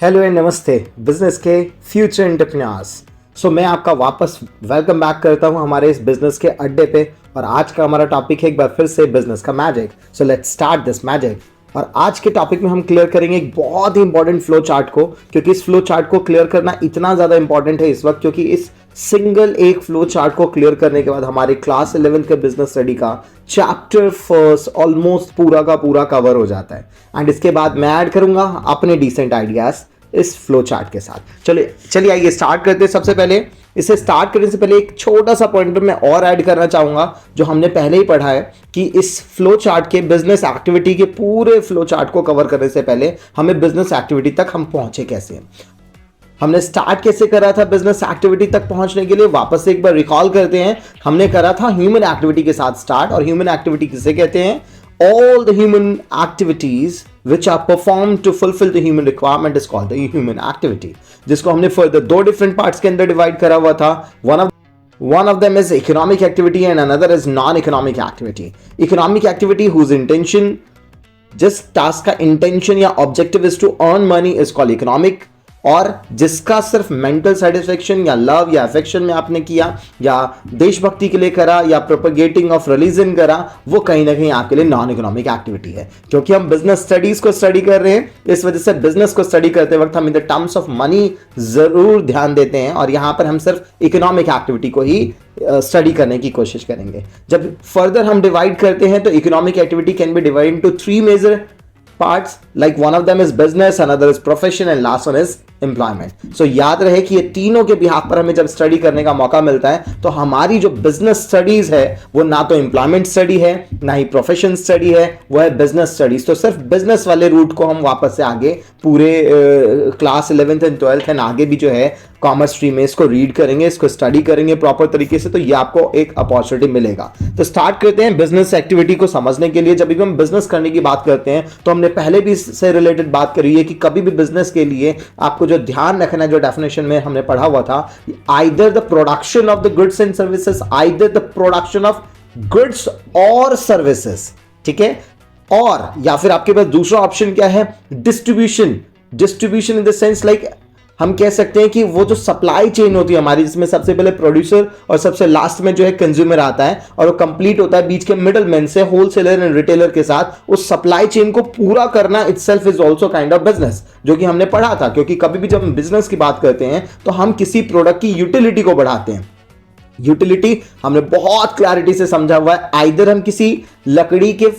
Hello and नमस्ते business के future entrepreneurs. मैं आपका वापस वेलकम बैक करता हूं हमारे इस बिजनेस के अड्डे पे। और आज का हमारा टॉपिक है एक बार फिर से बिजनेस का magic. Let's start this magic. और आज के टॉपिक में हम क्लियर करेंगे एक बहुत ही इंपॉर्टेंट फ्लो चार्ट को, क्योंकि इस फ्लो चार्ट को क्लियर करना इतना ज़्यादा इंपॉर्टेंट है इस वक्त, क्योंकि इस सिंगल एक फ्लो चार्ट को क्लियर करने के बाद हमारे क्लास 11th के बिजनेस स्टडी का चैप्टर फर्स्ट ऑलमोस्ट पूरा का पूरा कवर हो जाता है। एंड इसके बाद मैं ऐड करूंगा अपने डिसेंट आइडियाज इस फ्लो चार्ट के साथ। चलिए आइए स्टार्ट करते हैं। सबसे पहले इसे स्टार्ट करने से पहले एक छोटा सा पॉइंटर मैं और ऐड करना चाहूंगा, जो हमने पहले ही पढ़ा है कि इस फ्लो चार्ट के बिजनेस एक्टिविटी के पूरे फ्लो चार्ट को कवर करने से पहले हमें बिजनेस एक्टिविटी तक हम पहुंचे कैसे, हमने स्टार्ट कैसे करा था बिजनेस एक्टिविटी तक पहुंचने के लिए। वापस से एक बार रिकॉल करते हैं। हमने करा था ह्यूमन एक्टिविटी के साथ स्टार्ट। और ह्यूमन एक्टिविटी किसे कहते हैं? All the human activities which are performed to fulfill the human requirement is called the human activity, जिसको हमने फर्दर दो डिफरेंट पार्ट्स के अंदर डिवाइड करा हुआ था। One of them is economic activity and another is non-economic activity. Economic activity whose intention, जिस task का इंटेंशन या objective is to earn money is called economic, और जिसका सिर्फ मेंटल सेटिस्फेक्शन या लव या अफेक्शन में आपने किया या देशभक्ति के लिए करा या प्रोपेगेटिंग ऑफ रिलीजन करा, वो कहीं ना कहीं आपके लिए नॉन इकोनॉमिक एक्टिविटी है। क्योंकि हम बिजनेस स्टडीज को स्टडी कर रहे हैं, इस वजह से बिजनेस को स्टडी करते वक्त हम in the terms of money जरूर ध्यान देते हैं, और यहां पर हम सिर्फ इकोनॉमिक एक्टिविटी को ही स्टडी करने की कोशिश करेंगे। जब फर्दर हम डिवाइड करते हैं तो economic activity can be divide into three major parts, like one of them is business, another is profession and last one is employment. याद रहे कि ये तीनों के बिहाफ पर हमें जब स्टडी करने का मौका मिलता है तो हमारी जो बिजनेस स्टडीज है वो ना तो एम्प्लॉयमेंट स्टडी है ना ही प्रोफेशन स्टडी है, वो है बिजनेस स्टडीज। तो सिर्फ बिजनेस वाले रूट को हम वापस से आगे पूरे class 11th and 12th and आगे भी जो है कॉमर्स स्ट्रीम में इसको रीड करेंगे, इसको स्टडी करेंगे प्रॉपर तरीके से, तो ये आपको एक अपॉर्चुनिटी मिलेगा। तो स्टार्ट करते हैं बिजनेस एक्टिविटी को समझने के लिए। जब भी हम बिजनेस करने की बात करते हैं तो हमने पहले भी इससे रिलेटेड बात करी है कि कभी भी बिजनेस के लिए आपको जो ध्यान रखना है, जो डेफिनेशन में हमने पढ़ा हुआ था, either the production of the goods and services, either the production of goods और सर्विसेज, ठीक है, और या फिर आपके पास दूसरा ऑप्शन क्या है? Distribution. Distribution in the sense like हम कह सकते हैं कि वो जो सप्लाई चेन होती है हमारी, जिसमें सबसे पहले प्रोड्यूसर और सबसे लास्ट में जो है कंज्यूमर आता है, और वो कंप्लीट होता है बीच के मिडल मैन से होलसेलर एंड रिटेलर के साथ। उस सप्लाई चेन को पूरा करना itself is also kind of business, जो कि हमने पढ़ा था। क्योंकि कभी भी जब हम बिजनेस की बात करते हैं तो हम किसी प्रोडक्ट की यूटिलिटी को बढ़ाते हैं। यूटिलिटी हमने बहुत क्लैरिटी से समझा हुआ है। आइदर हम किसी लकड़ी के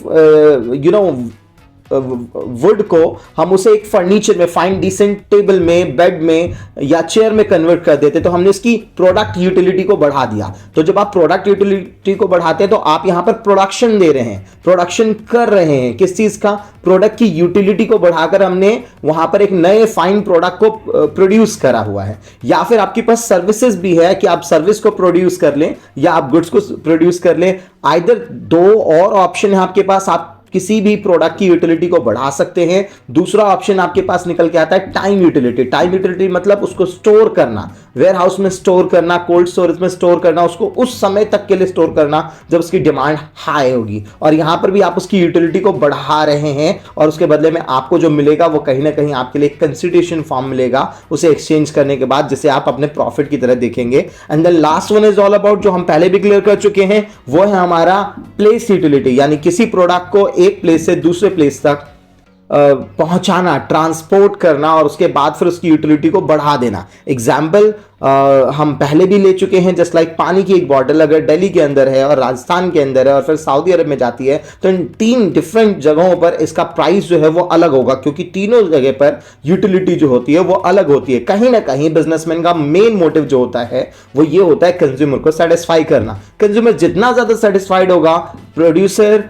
वुड को हम उसे एक फर्नीचर में, फाइन डिसेंट टेबल में, बेड में या चेयर में कन्वर्ट कर देते, तो हमने उसकी प्रोडक्ट यूटिलिटी को बढ़ा दिया। तो जब आप प्रोडक्ट यूटिलिटी को बढ़ाते हैं तो आप यहां पर प्रोडक्शन दे रहे हैं, प्रोडक्शन कर रहे हैं। किस चीज का? प्रोडक्ट की यूटिलिटी को बढ़ाकर हमने वहां पर एक नए फाइन प्रोडक्ट को प्रोड्यूस करा हुआ है। या फिर आपके पास सर्विसेज भी है कि आप सर्विस को प्रोड्यूस कर लें या आप गुड्स को प्रोड्यूस कर लें। आइदर दो और ऑप्शन है आपके पास, आप किसी भी प्रोडक्ट की यूटिलिटी को बढ़ा सकते हैं। दूसरा ऑप्शन आपके पास निकल के आता है टाइम यूटिलिटी। टाइम यूटिलिटी मतलब उसको स्टोर करना, वेयर हाउस में स्टोर करना, कोल्ड स्टोरेज में स्टोर करना, उसको उस समय तक के लिए स्टोर करना जब उसकी डिमांड हाई होगी। और यहां पर भी आप उसकी यूटिलिटी को बढ़ा रहे हैं, और उसके बदले में आपको जो मिलेगा वो कहीं ना कहीं आपके लिए कंसिडरेशन फॉर्म मिलेगा उसे एक्सचेंज करने के बाद, जिसे आप अपने प्रॉफिट की तरह देखेंगे। And then last one is all about, जो हम पहले भी क्लियर कर चुके हैं, वो है हमारा प्लेस यूटिलिटी, यानी किसी प्रोडक्ट को एक प्लेस से दूसरे प्लेस तक पहुंचाना, ट्रांसपोर्ट करना, और उसके बाद फिर उसकी यूटिलिटी को बढ़ा देना। एग्जाम्पल हम पहले भी ले चुके हैं, जस्ट लाइक पानी की एक बॉटल अगर दिल्ली के अंदर है और राजस्थान के अंदर है और फिर सऊदी अरब में जाती है, तो इन तीन डिफरेंट जगहों पर इसका प्राइस जो है वो अलग होगा, क्योंकि तीनों जगह पर यूटिलिटी जो होती है वो अलग होती है। कहीं ना कहीं बिजनेसमैन का मेन मोटिव जो होता है वो ये होता है कंज्यूमर को सेटिस्फाई करना। कंज्यूमर जितना ज्यादा सेटिस्फाइड होगा, प्रोड्यूसर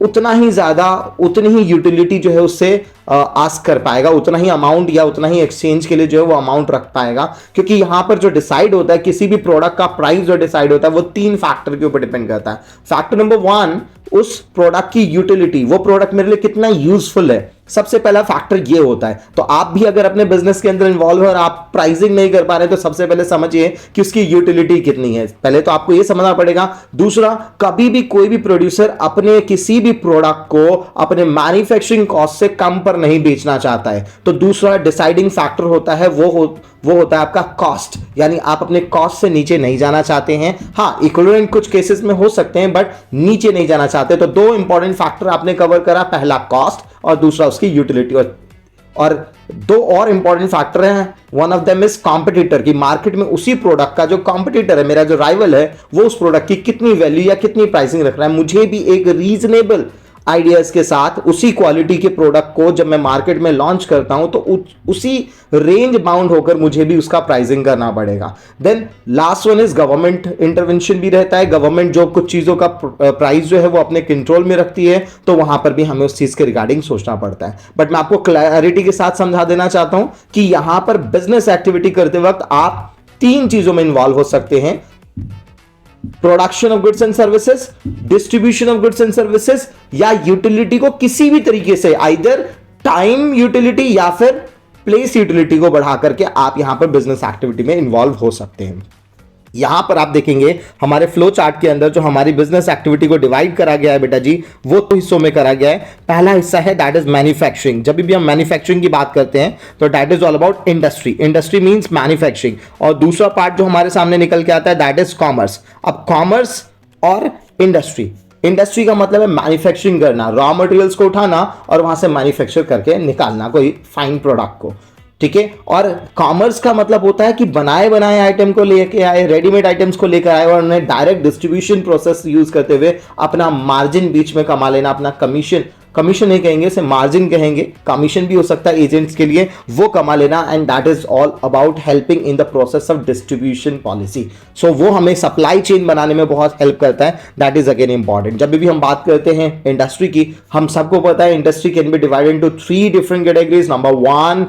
उतना ही ज्यादा, उतनी ही यूटिलिटी जो है उससे आस्क कर पाएगा, उतना ही अमाउंट या उतना ही एक्सचेंज के लिए जो है वो अमाउंट रख पाएगा। क्योंकि यहां पर जो डिसाइड होता है किसी भी प्रोडक्ट का प्राइस जो डिसाइड होता है वो तीन फैक्टर के ऊपर डिपेंड करता है। फैक्टर नंबर वन, उस प्रोडक्ट की यूटिलिटी, वो प्रोडक्ट मेरे लिए कितना यूजफुल है। सबसे पहला फैक्टर ये होता है। तो आप भी अगर अपने बिजनेस के अंदर इन्वॉल्व है और आप प्राइसिंग नहीं कर पा रहे तो सबसे पहले समझिए कि उसकी यूटिलिटी कितनी है, पहले तो आपको ये समझना पड़ेगा। दूसरा, कभी भी कोई भी प्रोड्यूसर अपने किसी भी प्रोडक्ट को अपने मैन्युफैक्चरिंग कॉस्ट से कम पर नहीं बेचना चाहता है, तो दूसरा डिसाइडिंग फैक्टर होता है वो होता है आपका कॉस्ट, यानी आप अपने कॉस्ट से नीचे नहीं जाना चाहते हैं। हाँ, इक्विवेलेंट कुछ केसेस में हो सकते हैं बट नीचे नहीं जाना चाहते। तो दो इंपॉर्टेंट फैक्टर आपने कवर करा, पहला कॉस्ट और दूसरा उसकी यूटिलिटी। और दो और इंपॉर्टेंट फैक्टर हैं, one of them is competitor, की मार्केट में उसी प्रोडक्ट का जो कॉम्पिटिटर है, मेरा जो राइवल है, वो उस प्रोडक्ट की कितनी वैल्यू या कितनी प्राइसिंग रख रहा है। मुझे भी एक रीजनेबल आइडियाज के साथ उसी क्वालिटी के प्रोडक्ट को जब मैं मार्केट में लॉन्च करता हूं तो उसी रेंज बाउंड होकर मुझे भी उसका प्राइसिंग करना पड़ेगा। Then last one is government intervention भी रहता है। गवर्नमेंट जो कुछ चीजों का प्राइस जो है वो अपने कंट्रोल में रखती है, तो वहां पर भी हमें उस चीज के रिगार्डिंग सोचना पड़ता है। बट मैं आपको क्लैरिटी के साथ समझा देना चाहता हूं कि यहां पर बिजनेस एक्टिविटी करते वक्त आप तीन चीजों में इन्वॉल्व हो सकते हैं: production of goods and services, distribution of goods and services, या यूटिलिटी को किसी भी तरीके से, आइदर टाइम यूटिलिटी या फिर प्लेस यूटिलिटी को बढ़ा करके आप यहां पर बिजनेस एक्टिविटी में इन्वॉल्व हो सकते हैं। यहां पर आप देखेंगे हमारे फ्लो चार्ट के अंदर जो हमारी बिजनेस एक्टिविटी को डिवाइड करा गया है बेटा जी, वो दो हिस्सों में करा गया है। पहला हिस्सा है दैट इज मैन्युफैक्चरिंग। जब भी हम मैन्युफैक्चरिंग की बात करते हैं तो that is all about industry, industry means manufacturing. और दूसरा पार्ट जो हमारे सामने निकल के आता है दैट इज कॉमर्स। अब कॉमर्स और इंडस्ट्री, इंडस्ट्री का मतलब है मैन्युफैक्चरिंग करना, रॉ मटेरियल्स को उठाना और वहां से मैन्युफैक्चर करके निकालना कोई फाइन प्रोडक्ट को, ठीक है। और कॉमर्स का मतलब होता है कि बनाए बनाए आइटम को लेके आए, रेडीमेड आइटम्स को लेकर आए और उन्हें डायरेक्ट डिस्ट्रीब्यूशन प्रोसेस यूज करते हुए अपना मार्जिन बीच में कमा लेना, अपना कमीशन नहीं कहेंगे, इसे मार्जिन कहेंगे, कमीशन भी हो सकता है एजेंट्स के लिए, वो कमा लेना। And that is all about helping in the process of distribution policy. So वो हमें सप्लाई चेन बनाने में बहुत हेल्प करता है, दैट इज अगेन इंपॉर्टेंट। जब भी हम बात करते हैं इंडस्ट्री की, हम सबको पता है industry can be divided into 3 different categories. Number 1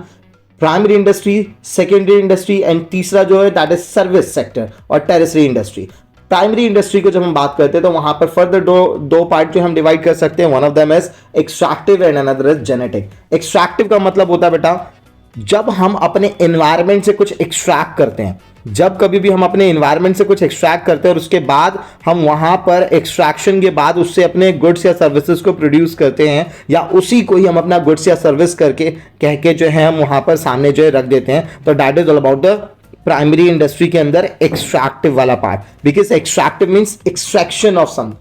primary industry, secondary industry and तीसरा जो है दैट इज सर्विस सेक्टर और टेरिटरी इंडस्ट्री। प्राइमरी इंडस्ट्री को जब हम बात करते हैं तो वहां पर फर्दर दो पार्ट जो हम डिवाइड कर सकते हैं, one of them is extractive and another is genetic. Extractive का मतलब होता है बेटा जब हम अपने एनवायरनमेंट से कुछ एक्सट्रैक्ट करते हैं, जब कभी भी हम अपने एनवायरनमेंट से कुछ एक्सट्रैक्ट करते हैं और उसके बाद हम वहां पर एक्सट्रैक्शन के बाद उससे अपने गुड्स या सर्विसेज को प्रोड्यूस करते हैं, या उसी को ही हम अपना गुड्स या सर्विस करके कह के जो है हम वहां पर सामने जो है रख देते हैं, तो that is all about the primary industry के अंदर एक्सट्रैक्टिव वाला part. Because extractive means extraction of some,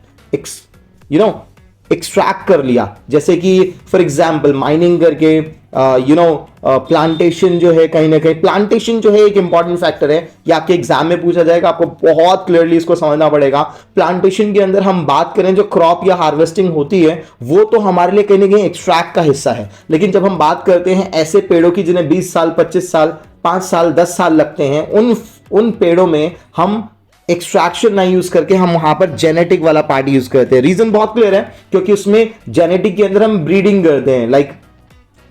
extract कर लिया। जैसे कि फॉर एग्जाम्पल माइनिंग करके प्लांटेशन जो है, कहीं ना कहीं प्लांटेशन जो है एक इंपॉर्टेंट फैक्टर है, ये आपके एग्जाम में पूछा जाएगा, आपको बहुत क्लियरली इसको समझना पड़ेगा। प्लांटेशन के अंदर हम बात करें जो क्रॉप या हार्वेस्टिंग होती है वो तो हमारे लिए कहीं ना कहीं एक्सट्रैक्ट का हिस्सा है, लेकिन जब हम बात करते हैं ऐसे पेड़ों की जिन्हें 20 साल 25 साल 5 साल 10 साल लगते हैं, उन पेड़ों में हम एक्सट्रैक्शन ना यूज करके हम वहां पर जेनेटिक वाला पार्ट यूज करते हैं। रीजन बहुत क्लियर है, क्योंकि उसमें जेनेटिक के अंदर हम ब्रीडिंग करते हैं, लाइक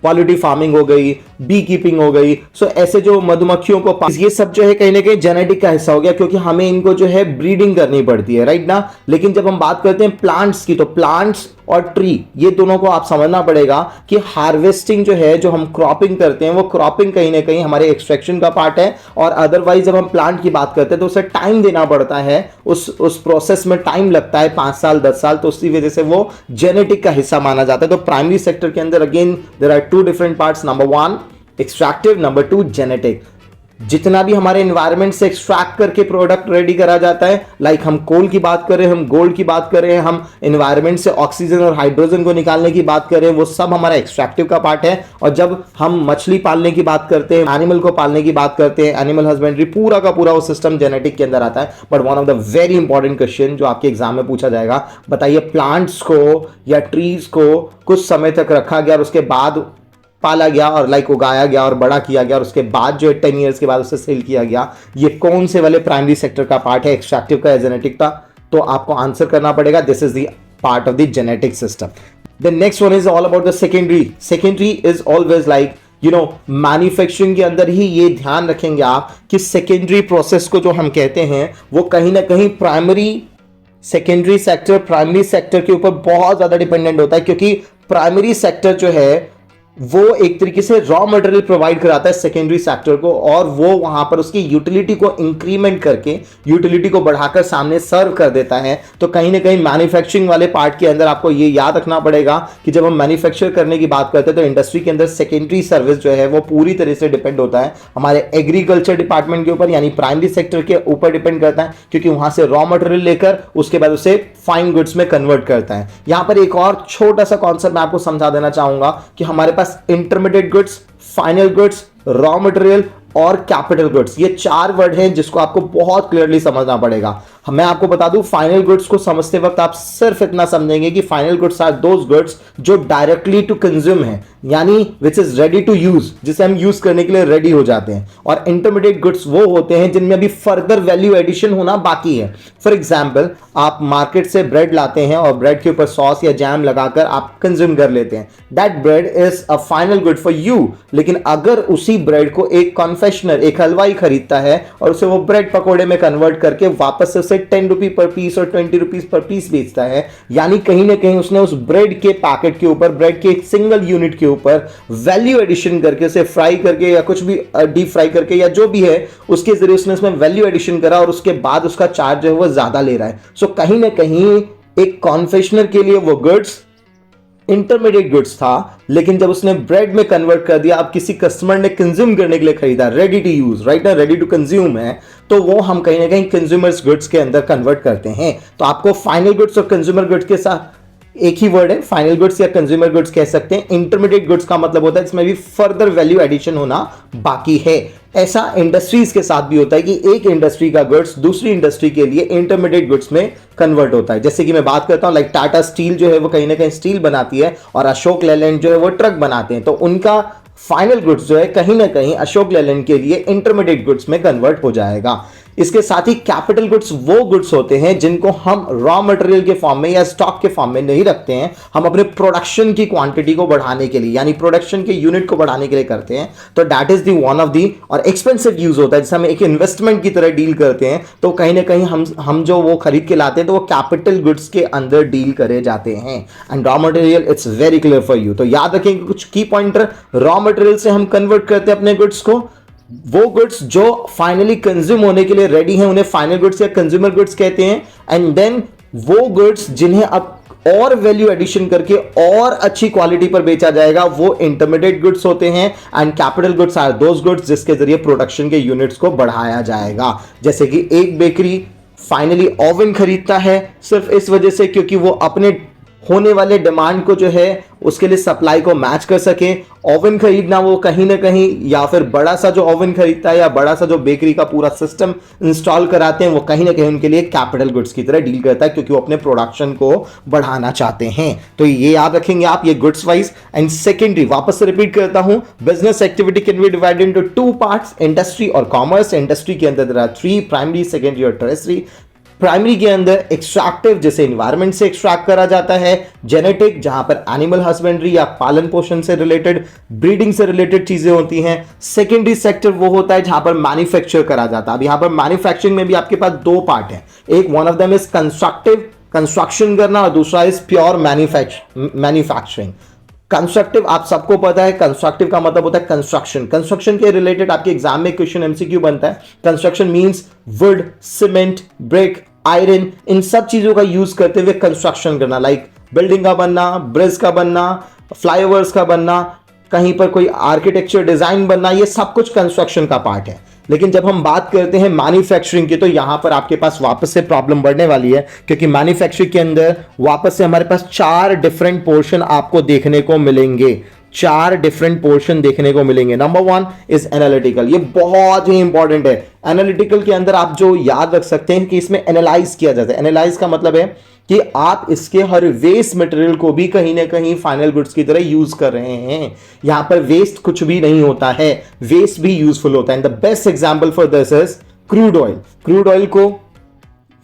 पॉलिटी फार्मिंग हो गई, बी कीपिंग हो गई। सो ऐसे जो मधुमक्खियों को ये सब जो है कहीं ना कहीं जेनेटिक का हिस्सा हो गया, क्योंकि हमें इनको जो है ब्रीडिंग करनी पड़ती है, राइट ना। लेकिन जब हम बात करते हैं प्लांट्स की, तो प्लांट्स और ट्री, ये दोनों को आप समझना पड़ेगा कि हार्वेस्टिंग जो है, जो हम क्रॉपिंग करते हैं, वो क्रॉपिंग कहीं ना कहीं हमारे एक्सट्रैक्शन का पार्ट है। और अदरवाइज जब हम प्लांट की बात करते हैं तो उसे टाइम देना पड़ता है, उस प्रोसेस में टाइम लगता है 5 साल 10 साल, तो उसी वजह से वो जेनेटिक का हिस्सा माना जाता है। तो प्राइमरी सेक्टर के अंदर again there are 2 different parts, number 1 extractive, number 2 genetic. जितना भी हमारे एनवायरनमेंट से एक्सट्रैक्ट करके प्रोडक्ट रेडी करा जाता है, लाइक हम कोल की बात करें, हम गोल्ड की बात करें, हम एनवायरनमेंट से ऑक्सीजन और हाइड्रोजन को निकालने की बात करें, वो सब हमारा एक्सट्रैक्टिव का पार्ट है। और जब हम मछली पालने की बात करते हैं, एनिमल को पालने की बात करते हैं, एनिमल हस्बेंड्री, पूरा का पूरा वो सिस्टम जेनेटिक के अंदर आता है। But one of the very important question जो आपके एग्जाम में पूछा जाएगा, बताइए प्लांट्स को या ट्रीज को कुछ समय तक रखा गया और उसके बाद पाला गया और उगाया गया और बड़ा किया गया और उसके बाद जो 10 इयर्स के बाद उसे सेल किया गया, ये कौन से वाले प्राइमरी सेक्टर का पार्ट है, एक्सट्रैक्टिव का या जेनेटिक का? तो आपको आंसर करना पड़ेगा this is the part of the genetic system. The next one is all about the secondary. Secondary is always like manufacturing के अंदर ही ये ध्यान रखेंगे आप कि सेकेंडरी प्रोसेस को जो हम कहते हैं वो कहीं ना कहीं सेकेंडरी सेक्टर प्राइमरी सेक्टर के ऊपर बहुत ज्यादा डिपेंडेंट होता है, क्योंकि प्राइमरी सेक्टर जो है वो एक तरीके से रॉ मटेरियल प्रोवाइड कराता है सेकेंडरी सेक्टर को, और वो वहां पर उसकी यूटिलिटी को इंक्रीमेंट करके, यूटिलिटी को बढ़ाकर सामने सर्व कर देता है। तो कहीं ना कहीं मैन्युफैक्चरिंग वाले पार्ट के अंदर आपको ये याद रखना पड़ेगा कि जब हम मैन्युफैक्चर करने की बात करते हैं तो इंडस्ट्री के अंदर सेकेंडरी सर्विस जो है वो पूरी तरह से डिपेंड होता है हमारे एग्रीकल्चर डिपार्टमेंट के ऊपर, यानी प्राइमरी सेक्टर के ऊपर डिपेंड करता है, क्योंकि वहां से रॉ मटेरियल लेकर उसके बाद उसे फाइन गुड्स में कन्वर्ट करता है। यहां पर एक और छोटा सा कॉन्सेप्ट मैं आपको समझा देना चाहूंगा कि हमारे पास intermediate goods, final goods, raw material और कैपिटल गुड्स, ये चार वर्ड हैं जिसको आपको बहुत क्लियरली समझना पड़ेगा। मैं आपको बता दूं, फाइनल गुड्स को समझते वक्त आप सिर्फ इतना समझेंगे कि final goods are those goods जो डायरेक्टली टू कंज्यूम है, यानी which is ready to use, जिसे हम यूज करने के लिए रेडी हो जाते हैं। और इंटरमीडिएट गुड्स वो होते हैं जिनमें अभी फर्दर वैल्यू एडिशन होना बाकी है। फॉर एग्जाम्पल, आप मार्केट से ब्रेड लाते हैं और ब्रेड के ऊपर सॉस या जैम लगाकर आप कंज्यूम कर लेते हैं, that bread is a final good for you. लेकिन अगर उसी ब्रेड को एक कॉन्फेक्शनर, एक हलवाई खरीदता है और उसे वो ब्रेड पकोड़े में कन्वर्ट करके वापस से उसे 10 रुपी पर पीस और 20 रुपीज पर पीस बेचता है, यानी कहीं ना कहीं उसने उस ब्रेड के पैकेट के ऊपर, ब्रेड के एक सिंगल यूनिट के ऊपर वैल्यू एडिशन करके, उसे फ्राई करके या कुछ भी डीप फ्राई करके या जो भी है उसके जरिए उसने उसमें वैल्यू एडिशन करा और उसके बाद उसका चार्ज है वो ज्यादा ले रहा है। सो कहीं ना कहीं एक कॉन्फेक्शनर के लिए वो गुड्स इंटरमीडिएट गुड्स था, लेकिन जब उसने ब्रेड में कन्वर्ट कर दिया, अब किसी कस्टमर ने कंज्यूम करने के लिए खरीदा, रेडी टू यूज, राइट ना, रेडी टू कंज्यूम है, तो वो हम कहीं ना कहीं कंज्यूमर्स गुड्स के अंदर कन्वर्ट करते हैं। तो आपको फाइनल गुड्स और कंज्यूमर गुड्स के साथ एक ही वर्ड है, फाइनल गुड्स या कंज्यूमर गुड्स कह सकते हैं। इंटरमीडिएट गुड्स का मतलब होता है इसमें भी फर्दर वैल्यू एडिशन होना बाकी है। ऐसा इंडस्ट्रीज के साथ भी होता है कि एक इंडस्ट्री का गुड्स दूसरी इंडस्ट्री के लिए इंटरमीडिएट गुड्स में कन्वर्ट होता है। जैसे कि मैं बात करता हूं, लाइक टाटा स्टील जो है वो कहीं ना कहीं स्टील बनाती है और अशोक लेलैंड जो है वो ट्रक बनाते हैं, तो उनका फाइनल गुड्स जो है कहीं ना कहीं अशोक लेलैंड के लिए इंटरमीडिएट गुड्स में कन्वर्ट हो जाएगा। इसके साथ ही कैपिटल गुड्स वो गुड्स होते हैं जिनको हम रॉ मटेरियल के फॉर्म में या स्टॉक के फॉर्म में नहीं रखते हैं, हम अपने प्रोडक्शन की क्वांटिटी को बढ़ाने के लिए, यानी प्रोडक्शन के यूनिट को बढ़ाने के लिए करते हैं। तो that is the one of the, और एक्सपेंसिव यूज होता है, जैसे हम एक इन्वेस्टमेंट की तरह डील करते हैं, तो कहीं ना कहीं हम जो वो खरीद के लाते हैं तो वो कैपिटल गुड्स के अंदर डील करे जाते हैं। And raw material, it's very clear for you. तो याद रखेंगे कुछ की पॉइंटर, रॉ मटेरियल से हम कन्वर्ट करते हैं अपने गुड्स को, वो गुड्स जो फाइनली कंज्यूम होने के लिए रेडी हैं उन्हें फाइनल गुड्स या कंज्यूमर गुड्स कहते हैं। एंड देन वो गुड्स जिन्हें अब और वैल्यू एडिशन करके और अच्छी क्वालिटी पर बेचा जाएगा वो इंटरमीडिएट गुड्स होते हैं। And capital goods are those goods जिसके जरिए प्रोडक्शन के यूनिट्स को बढ़ाया जाएगा। जैसे कि एक बेकरी फाइनली ओवन खरीदता है सिर्फ इस वजह से क्योंकि वो अपने होने वाले डिमांड को जो है उसके लिए सप्लाई को मैच कर सके। ओवन खरीदना वो कहीं ना कहीं, या फिर बड़ा सा जो ओवन खरीदता है या बड़ा सा जो बेकरी का पूरा सिस्टम इंस्टॉल कराते हैं, वो कहीं ना कहीं उनके लिए कैपिटल गुड्स की तरह डील करता है क्योंकि वो अपने प्रोडक्शन को बढ़ाना चाहते हैं। तो ये याद रखेंगे आप, ये गुड्स वाइज। एंड सेकेंडरी, वापस से रिपीट करता हूं, business activity can B divided into two parts, industry और कॉमर्स। इंडस्ट्री के अंदर देयर आर 3, प्राइमरी, सेकेंडरी और टर्शियरी। प्राइमरी के अंदर एक्सट्रैक्टिव, जैसे एनवायरनमेंट से एक्सट्रैक्ट करा जाता है, जेनेटिक जहां पर एनिमल हस्बेंड्री या पालन पोषण से रिलेटेड, ब्रीडिंग से रिलेटेड चीजें होती हैं। सेकेंडरी सेक्टर वो होता है जहां पर मैन्युफैक्चर करा जाता है। अब यहां पर मैन्युफैक्चरिंग में भी आपके पास दो पार्ट हैं, एक one of them is constructive, construction करना, और दूसरा इज प्योर मैन्युफैक्चरिंग। कंस्ट्रक्टिव आप सबको पता है, कंस्ट्रक्टिव का मतलब होता है कंस्ट्रक्शन। कंस्ट्रक्शन के रिलेटेड आपके एग्जाम में क्वेश्चन एमसीक्यू बनता है। Construction means wood, cement, brick, iron, इन सब चीजों का यूज करते हुए कंस्ट्रक्शन करना, लाइक बिल्डिंग का बनना, ब्रिज का बनना, फ्लाईओवर्स का बनना, कहीं पर कोई आर्किटेक्चर डिजाइन बनना, ये सब कुछ कंस्ट्रक्शन का पार्ट है। लेकिन जब हम बात करते हैं मैन्युफैक्चरिंग की, तो यहां पर आपके पास वापस से प्रॉब्लम बढ़ने वाली है, क्योंकि मैन्युफैक्चरिंग के अंदर वापस से हमारे पास 4 डिफरेंट पोर्शन आपको देखने को मिलेंगे। 4 डिफरेंट पोर्शन देखने को मिलेंगे। नंबर 1 इज एनालिटिकल, ये बहुत ही इंपॉर्टेंट है। एनालिटिकल के अंदर आप जो याद रख सकते हैं कि इसमें एनालाइज किया जाता है। एनालाइज का मतलब है कि आप इसके हर वेस्ट मटेरियल को भी कहीं ना कहीं फाइनल गुड्स की तरह यूज कर रहे हैं। यहां पर वेस्ट कुछ भी नहीं होता है, वेस्ट भी यूजफुल होता है। The best example for this is crude oil. Crude oil को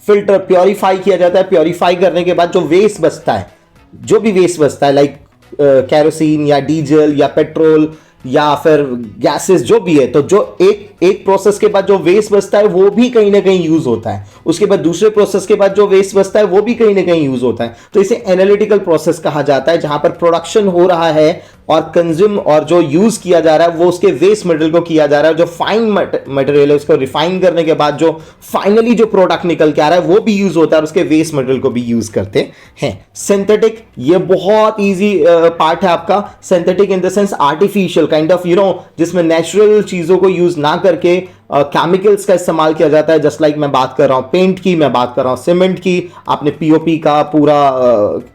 फिल्टर, प्योरीफाई किया जाता है। प्योरीफाई करने के बाद जो वेस्ट बचता है, जो भी वेस्ट बचता है, लाइक कैरोसिन या डीजल या पेट्रोल या फिर गैसेस, जो भी है, तो जो एक प्रोसेस के बाद जो वेस्ट बचता है वो भी कहीं ना कहीं यूज होता है। उसके बाद दूसरे प्रोसेस के बाद जो वेस्ट बचता है वो भी कहीं ना कहीं यूज होता है। तो इसे एनालिटिकल प्रोसेस कहा जाता है, जहां पर प्रोडक्शन हो रहा है और कंज्यूम और जो यूज किया जा रहा है वो उसके वेस्ट मटेरियल को किया जा रहा है, जो फाइन मटेरियल है उसको रिफाइन करने के बाद जो फाइनली जो प्रोडक्ट निकल के आ रहा है वो भी यूज होता है और उसके वेस्ट मटेरियल को भी यूज करते हैं। सिंथेटिक, ये बहुत इजी पार्ट है आपका। Synthetic in the sense artificial kind of जिसमें नेचुरल चीजों को यूज ना करके केमिकल्स का इस्तेमाल किया जाता है। जस्ट लाइक मैं बात कर रहा हूं पेंट की, मैं बात कर रहा हूं सीमेंट की, आपने पीओपी का पूरा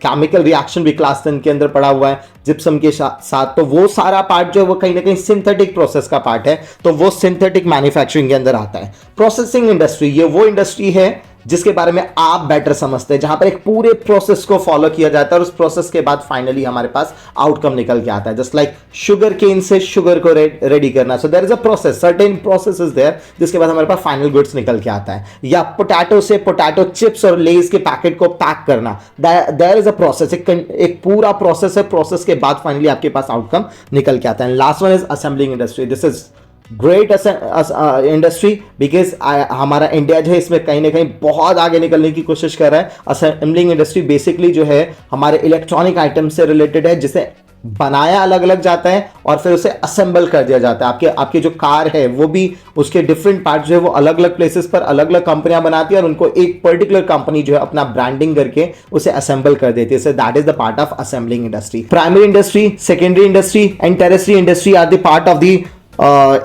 केमिकल रिएक्शन भी क्लास 10 के अंदर पढ़ा हुआ है जिप्सम के साथ। तो वो सारा पार्ट जो है वो कहीं ना कहीं सिंथेटिक प्रोसेस का पार्ट है, तो वो सिंथेटिक मैन्युफैक्चरिंग के अंदर आता है। प्रोसेसिंग इंडस्ट्री, ये वो इंडस्ट्री है जिसके बारे में आप बेटर समझते हैं, जहां पर एक पूरे प्रोसेस को फॉलो किया जाता है और उस प्रोसेस के बाद फाइनली हमारे पास आउटकम निकल के आता है। जस्ट लाइक शुगर केन से शुगर को रेडी करना, so there is a process, certain process is there, जिसके बाद हमारे पास फाइनल गुड्स निकल के आता है। या पोटैटो से पोटैटो चिप्स और लेज के पैकेट को पैक करना, देयर इज अ प्रोसेस, एक पूरा प्रोसेस है। प्रोसेस के बाद फाइनली आपके पास आउटकम निकल के आता है। Last one is assembling industry. This is great industry because हमारा इंडिया जो है इसमें कहीं ना कहीं बहुत आगे निकलने की कोशिश कर रहा है। असेंबलिंग इंडस्ट्री बेसिकली जो है हमारे इलेक्ट्रॉनिक आइटम से रिलेटेड है, जिसे बनाया अलग अलग जाता है और फिर उसे असेंबल कर दिया जाता है। आपके जो कार है वो भी उसके डिफरेंट पार्ट जो है वो अलग अलग प्लेसेस पर अलग अलग कंपनियां बनाती है और उनको एक पर्टिकुलर कंपनी जो है अपना ब्रांडिंग करके उसे असेंबल कर देती है। So that is the part of assembling industry. Primary industry, secondary industry and tertiary industry are the part of the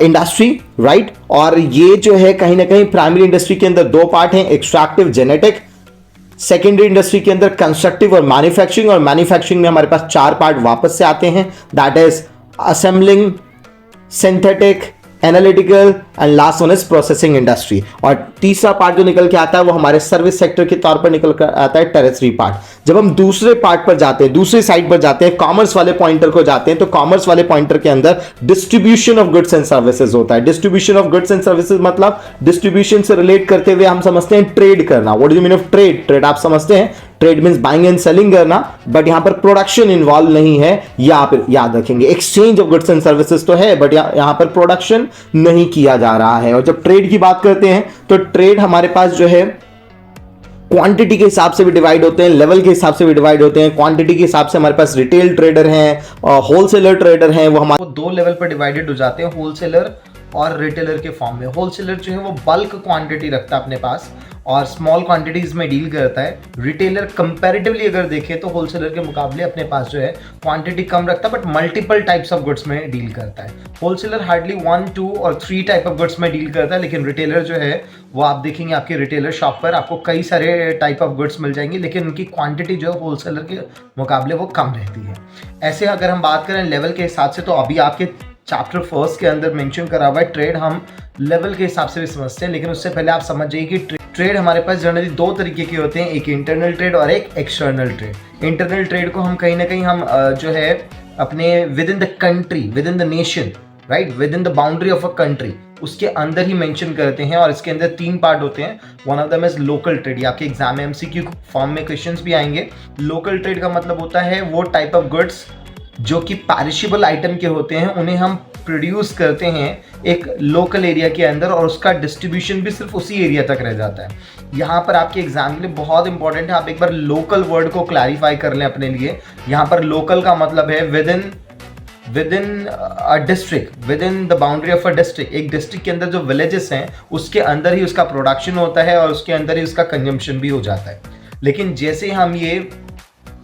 industry, right. और ये जो है कहीं ना कहीं प्राइमरी इंडस्ट्री के अंदर दो पार्ट हैं, एक्सट्रैक्टिव, जेनेटिक। सेकेंडरी इंडस्ट्री के अंदर कंस्ट्रक्टिव और मैन्युफैक्चरिंग, और मैन्युफैक्चरिंग में हमारे पास चार पार्ट वापस से आते हैं, that is assembling, synthetic, analytical and last one is processing industry. और तीसरा पार्ट जो निकल के आता है वो हमारे सर्विस सेक्टर के तौर पर निकल कर आता है, टेरेस्ट्री पार्ट। जब हम दूसरे पार्ट पर जाते हैं, दूसरी साइड पर जाते हैं, कॉमर्स वाले पॉइंटर को जाते हैं, तो कॉमर्स वाले पॉइंटर के अंदर distribution of goods and services होता है। Distribution of goods and services मतलब डिस्ट्रीब्यूशन से रिलेट करते हुए हम समझते हैं ट्रेड करना। What do you mean of trade? Trade आप समझते हैं, trade means buying and selling करना, बट यहां पर प्रोडक्शन इन्वॉल्व नहीं है, ये आप याद रखेंगे। Exchange of goods and services तो है, बट यहां पर प्रोडक्शन नहीं किया जा रहा है। और जब ट्रेड की बात करते हैं तो ट्रेड हमारे पास जो है क्वांटिटी के हिसाब से भी डिवाइड होते हैं, लेवल के हिसाब से भी डिवाइड होते हैं। क्वांटिटी के हिसाब से हमारे पास रिटेल ट्रेडर हैं और होलसेलर ट्रेडर हैं, वो हमारे दो लेवल पर डिवाइडेड हो जाते हैं, होलसेलर और रिटेलर के फॉर्म में। होलसेलर जो है वो बल्क क्वांटिटी रखता है अपने पास और स्मॉल क्वांटिटीज में डील करता है। रिटेलर कंपैरेटिवली अगर देखें तो होलसेलर के मुकाबले अपने पास जो है क्वांटिटी कम रखता है, but multiple types of goods में डील करता है। होलसेलर हार्डली 1, 2 और 3 टाइप ऑफ गुड्स में डील करता है, लेकिन रिटेलर जो है वो आप देखेंगे आपके रिटेलर शॉप पर आपको कई सारे टाइप ऑफ गुड्स मिल जाएंगे, लेकिन उनकी क्वांटिटी जो है होलसेलर के मुकाबले वो कम रहती है। ऐसे अगर हम बात करें लेवल के हिसाब से, तो अभी आपके चैप्टर 1 के अंदर मेंशन करा हुआ है ट्रेड हम लेवल के हिसाब से भी समझते हैं, लेकिन उससे पहले आप समझ जाइए कि ट्रेड हमारे पास जनरली दो तरीके के होते हैं, एक इंटरनल ट्रेड और एक एक्सटर्नल ट्रेड। इंटरनल ट्रेड को हम कहीं ना कहीं हम जो है अपने with in the country, with in the nation, right, with in the boundary of a country, उसके अंदर ही मेंशन करते हैं। और इसके अंदर 3 पार्ट होते हैं। One of them is local trade, आपके एग्जाम में एमसीक्यू फॉर्म में क्वेश्चंस भी आएंगे। लोकल ट्रेड का मतलब होता है वो टाइप ऑफ गुड्स जो कि पैरिशेबल आइटम के होते हैं, उन्हें हम प्रोड्यूस करते हैं एक लोकल एरिया के अंदर और उसका डिस्ट्रीब्यूशन भी सिर्फ उसी एरिया तक रह जाता है। यहाँ पर आपके एग्जाम के लिए बहुत इंपॉर्टेंट है, आप एक बार लोकल वर्ड को क्लैरिफाई कर लें अपने लिए। यहाँ पर लोकल का मतलब है with in a district, with in the boundary of a district. एक डिस्ट्रिक्ट के अंदर जो विलेजेस हैं उसके अंदर ही उसका प्रोडक्शन होता है और उसके अंदर ही उसका कंजम्पशन भी हो जाता है। लेकिन जैसे हम ये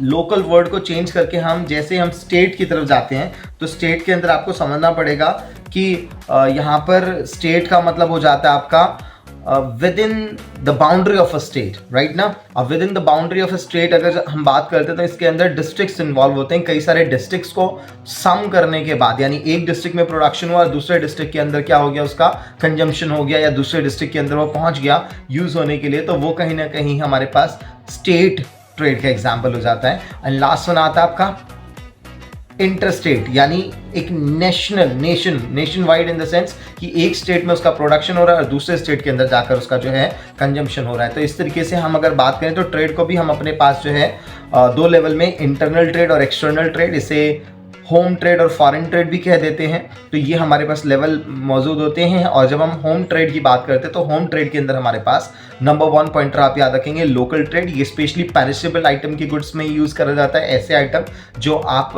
लोकल वर्ड को चेंज करके जैसे हम स्टेट की तरफ जाते हैं, तो स्टेट के अंदर आपको समझना पड़ेगा कि यहाँ पर स्टेट का मतलब हो जाता है आपका with in the boundary of a state, right ना। अब with in the boundary of a state अगर हम बात करते हैं तो इसके अंदर डिस्ट्रिक्ट्स इन्वॉल्व होते हैं। कई सारे डिस्ट्रिक्ट्स को सम करने के बाद, यानी एक डिस्ट्रिक्ट में प्रोडक्शन हुआ, दूसरे डिस्ट्रिक्ट के अंदर क्या हो गया, उसका कंजम्पशन हो गया, या दूसरे डिस्ट्रिक्ट के अंदर वो पहुंच गया यूज होने के लिए, तो वो कहीं ना कहीं हमारे पास स्टेट ट्रेड का एग्जाम्पल हो जाता है। एंड लास्ट वन आता है आपका इंटरस्टेट, यानी एक nation wide in the sense कि एक स्टेट में उसका प्रोडक्शन हो रहा है और दूसरे स्टेट के अंदर जाकर उसका जो है कंजम्पशन हो रहा है। तो इस तरीके से हम अगर बात करें तो ट्रेड को भी हम अपने पास जो है 2 लेवल में, इंटरनल ट्रेड और एक्सटर्नल ट्रेड, इसे होम ट्रेड और फॉरेन ट्रेड भी कह देते हैं। तो ये हमारे पास लेवल मौजूद होते हैं। और जब हम होम ट्रेड की बात करते हैं तो होम ट्रेड के अंदर हमारे पास नंबर 1 पॉइंटर आप याद रखेंगे लोकल ट्रेड। ये स्पेशली पेरिशेबल आइटम की गुड्स में यूज करा जाता है, ऐसे आइटम जो आप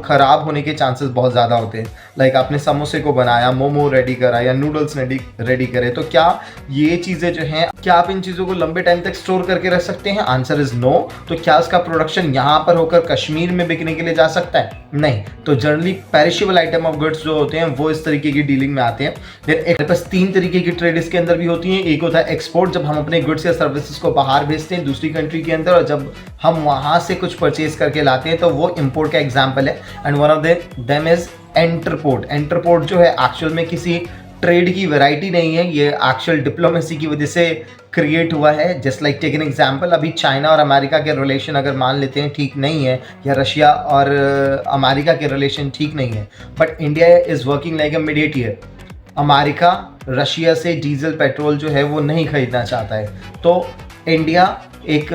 खराब होने के चांसेस बहुत ज़्यादा होते हैं। लाइक आपने समोसे को बनाया, मोमो रेडी करा या नूडल्स रेडी करे, तो क्या ये चीज़ें जो हैं, क्या आप इन चीज़ों को लंबे टाइम तक स्टोर करके रख सकते हैं? Answer is no. तो क्या इसका प्रोडक्शन यहाँ पर होकर कश्मीर में बिकने के लिए जा सकता है? नहीं। तो generally perishable item of goods जो होते हैं वो इस तरीके की डीलिंग में आते हैं। फिर एक बस 3 तरीके की ट्रेड इसके अंदर भी होती है। एक होता है एक्सपोर्ट, जब हम अपने गुड्स या सर्विसेज को बाहर भेजते हैं दूसरी कंट्री के अंदर, और जब हम वहां से कुछ परचेज करके लाते हैं तो वो इंपोर्ट का एग्जाम्पल है। And one of them is entrepot. Entrepot जो है एक्चुअल में किसी ट्रेड की वैरायटी नहीं है, ये एक्चुअल डिप्लोमेसी की वजह से क्रिएट हुआ है। Just like take an example, अभी चाइना और अमेरिका के रिलेशन अगर मान लेते हैं ठीक नहीं है, या रशिया और अमेरिका के रिलेशन ठीक नहीं है, but India is working like a mediator. America Russia से डीजल पेट्रोल जो है वो नहीं खरीदना चाहता है, तो इंडिया एक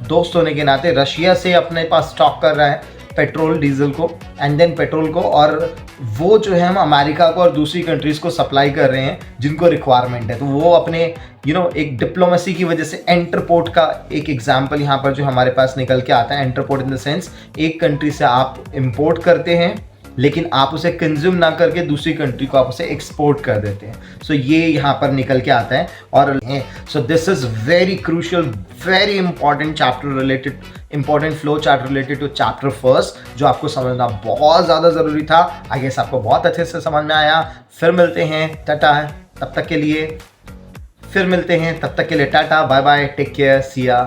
दोस्त होने के नाते रशिया से अपने पास स्टॉक कर रहा है पेट्रोल डीजल को, एंड देन पेट्रोल को, और वो जो है हम अमेरिका को और दूसरी कंट्रीज़ को सप्लाई कर रहे हैं जिनको रिक्वायरमेंट है। तो वो अपने एक डिप्लोमेसी की वजह से एंटरपोर्ट का एक एग्जांपल यहाँ पर जो हमारे पास निकल के आता है। एंटरपोर्ट इन द सेंस एक कंट्री से आप इंपोर्ट करते हैं लेकिन आप उसे कंज्यूम ना करके दूसरी कंट्री को आप उसे एक्सपोर्ट कर देते हैं। सो ये यहाँ पर निकल के आता है। और so this is very crucial, very important chapter related, important flow chart related to chapter first, जो आपको समझना बहुत ज़्यादा ज़रूरी था। आई गेस आपको बहुत अच्छे से समझ में आया। फिर मिलते हैं, टाटा। तब तक के लिए फिर मिलते हैं, तब तक के लिए tata, bye bye, take care, see या।